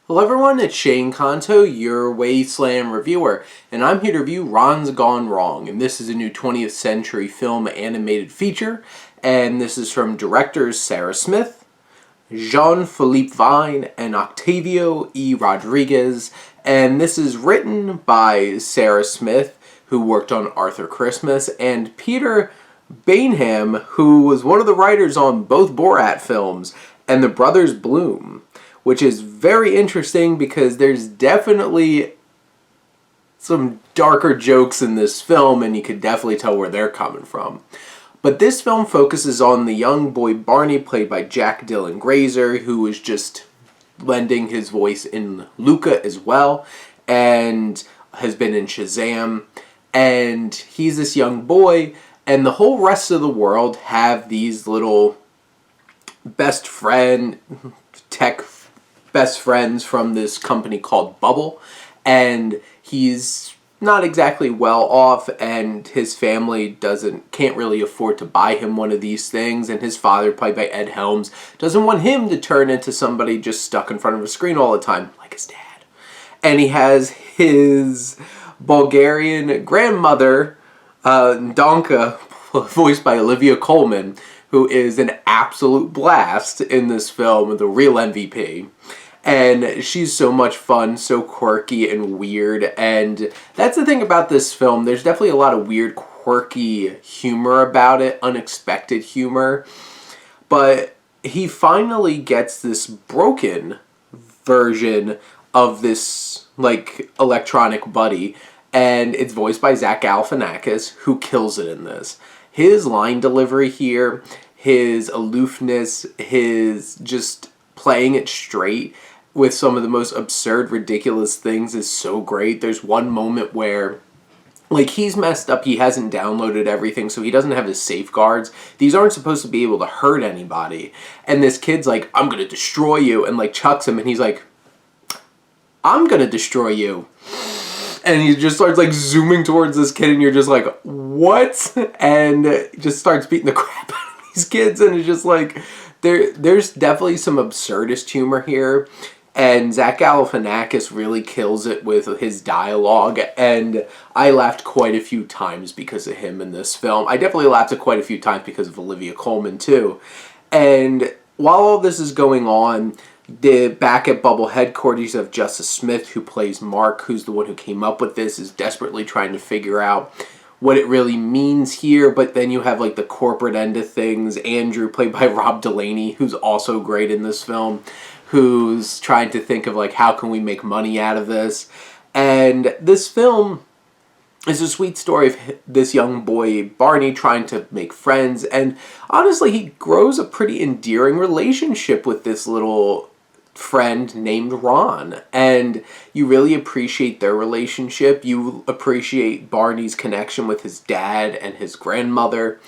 Hello everyone, it's Shane Kanto, your Wasteland reviewer, and I'm here to review Ron's Gone Wrong, and this is a new 20th century film animated feature, and this is from directors Sarah Smith, Jean-Philippe Vine, and Octavio E. Rodriguez, and this is written by Sarah Smith, who worked on Arthur Christmas, and Peter Bainham, who was one of the writers on both Borat films, and The Brothers Bloom, which is very interesting because there's definitely some darker jokes in this film, and you could definitely tell where they're coming from. But this film focuses on the young boy Barney, played by Jack Dylan Glazer, who is just lending his voice in Luca as well, and has been in Shazam. And he's this young boy, and the whole rest of the world have these little best friend, tech best friends from this company called Bubble, and he's not exactly well off, and his family can't really afford to buy him one of these things, and his father, played by Ed Helms, doesn't want him to turn into somebody just stuck in front of a screen all the time, like his dad. And he has his Bulgarian grandmother, Donka, voiced by Olivia Colman, who is an absolute blast in this film, the real MVP. And she's so much fun, so quirky and weird, and that's the thing about this film. There's definitely a lot of weird, quirky humor about it, unexpected humor, but he finally gets this broken version of this, like, electronic buddy, and it's voiced by Zach Galifianakis, who kills it in this. His line delivery here, his aloofness, his just playing it straight with some of the most absurd, ridiculous things is so great. There's one moment where, like, he's messed up, he hasn't downloaded everything, so he doesn't have his safeguards. These aren't supposed to be able to hurt anybody. And this kid's like, I'm gonna destroy you, and, like, chucks him, and he's like, I'm gonna destroy you. And he just starts, like, zooming towards this kid, and you're just like, what? And just starts beating the crap out of these kids, and it's just like, there's definitely some absurdist humor here. And Zach Galifianakis really kills it with his dialogue, and I laughed quite a few times because of him in this film. I definitely laughed quite a few times because of Olivia Colman, too. And while all this is going on, back at Bubble headquarters, you have Justice Smith, who plays Mark, who's the one who came up with this, is desperately trying to figure out what it really means here. But then you have, like, the corporate end of things. Andrew, played by Rob Delaney, who's also great in this film, who's trying to think of, like, how can we make money out of this. And this film is a sweet story of this young boy, Barney, trying to make friends. And honestly, he grows a pretty endearing relationship with this little friend named Ron. And you really appreciate their relationship. You appreciate Barney's connection with his dad and his grandmother.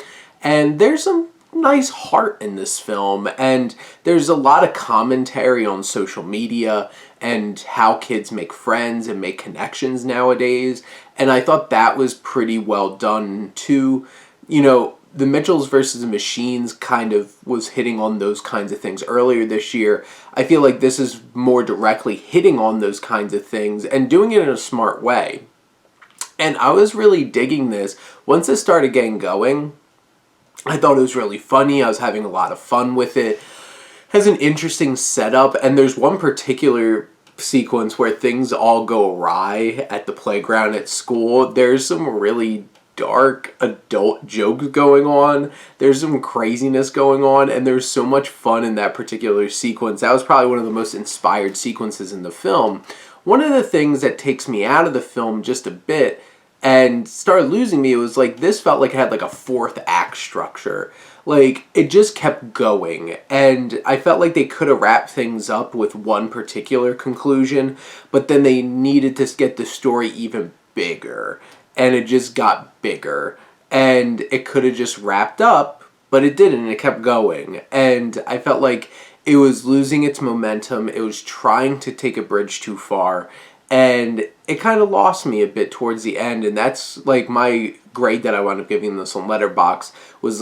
And there's some nice heart in this film, and there's a lot of commentary on social media and how kids make friends and make connections nowadays, and I thought that was pretty well done too. You know, the Mitchells versus the Machines kind of was hitting on those kinds of things earlier this year. I feel like this is more directly hitting on those kinds of things and doing it in a smart way. And I was really digging this. Once it started getting going, I thought it was really funny. I was having a lot of fun with it. Has an interesting setup, and there's one particular sequence where things all go awry at the playground at school. There's some really dark adult jokes going on. There's some craziness going on, and there's so much fun in that particular sequence. That was probably one of the most inspired sequences in the film. One of the things that takes me out of the film just a bit and started losing me, it was like, this felt like it had like a fourth act structure. Like, it just kept going, and I felt like they could have wrapped things up with one particular conclusion, but then they needed to get the story even bigger, and it just got bigger, and it could have just wrapped up, but it didn't. It kept going, and I felt like it was losing its momentum. It was trying to take a bridge too far, and it kind of lost me a bit towards the end, and that's like my grade that I wound up giving this on Letterboxd, was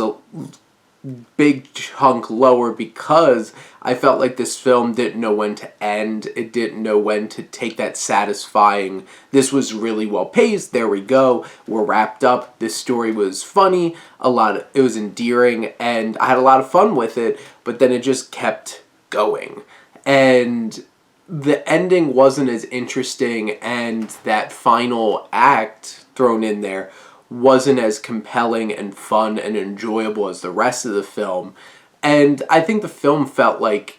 big chunk lower because I felt like this film didn't know when to end. It didn't know when to take that satisfying, this was really well paced, there we go, we're wrapped up, this story was funny, it was endearing, and I had a lot of fun with it, but then it just kept going. And the ending wasn't as interesting, and that final act thrown in there wasn't as compelling and fun and enjoyable as the rest of the film. And I think the film felt like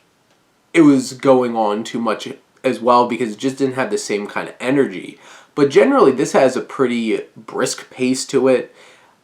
it was going on too much as well because it just didn't have the same kind of energy. But generally, this has a pretty brisk pace to it.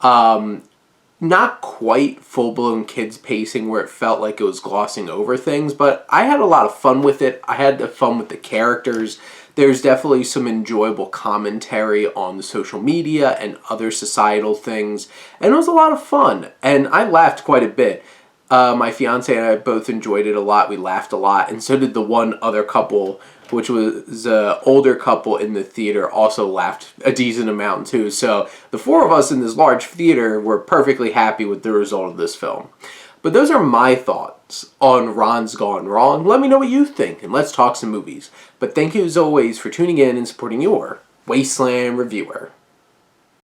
Not quite full-blown kids pacing where it felt like it was glossing over things, but I had a lot of fun with it. I had fun with the characters. There's definitely some enjoyable commentary on the social media and other societal things, and it was a lot of fun, and I laughed quite a bit. My fiance and I both enjoyed it a lot. We laughed a lot, and so did the one other couple, which was an older couple in the theater, also laughed a decent amount too. So the four of us in this large theater were perfectly happy with the result of this film. But those are my thoughts on Ron's Gone Wrong. Let me know what you think, and let's talk some movies. But thank you as always for tuning in and supporting your Wasteland reviewer.